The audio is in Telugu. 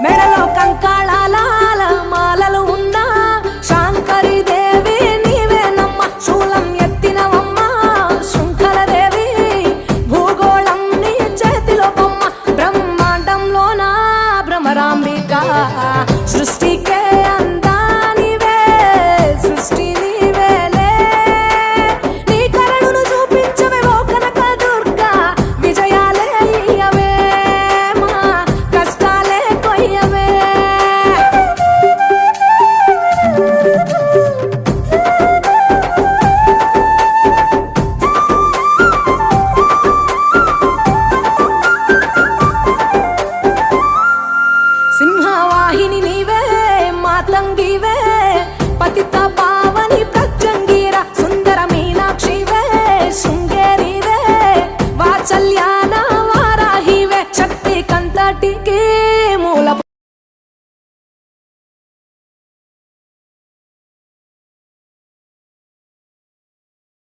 మెడలో కంకాళాల మాలలు ఉన్నా శాంకరి దేవి నీవేనమ్మ. శూలం ఎత్తినవమ్మ శృంఖలదేవి, భూగోళం నీ చేతిలో బొమ్మ. బ్రహ్మాండంలోన భ్రమరాంబిక, సృష్టికే అందానివే, సృష్టి నీవేలే. నీ కరుణను చూపించవే ఓ కనక దుర్గా, విజయాలే ఇయ్యవే మా కష్టాలే కొయ్యవే. సింహవాహిని నీవే, మాతంగివే, పతిత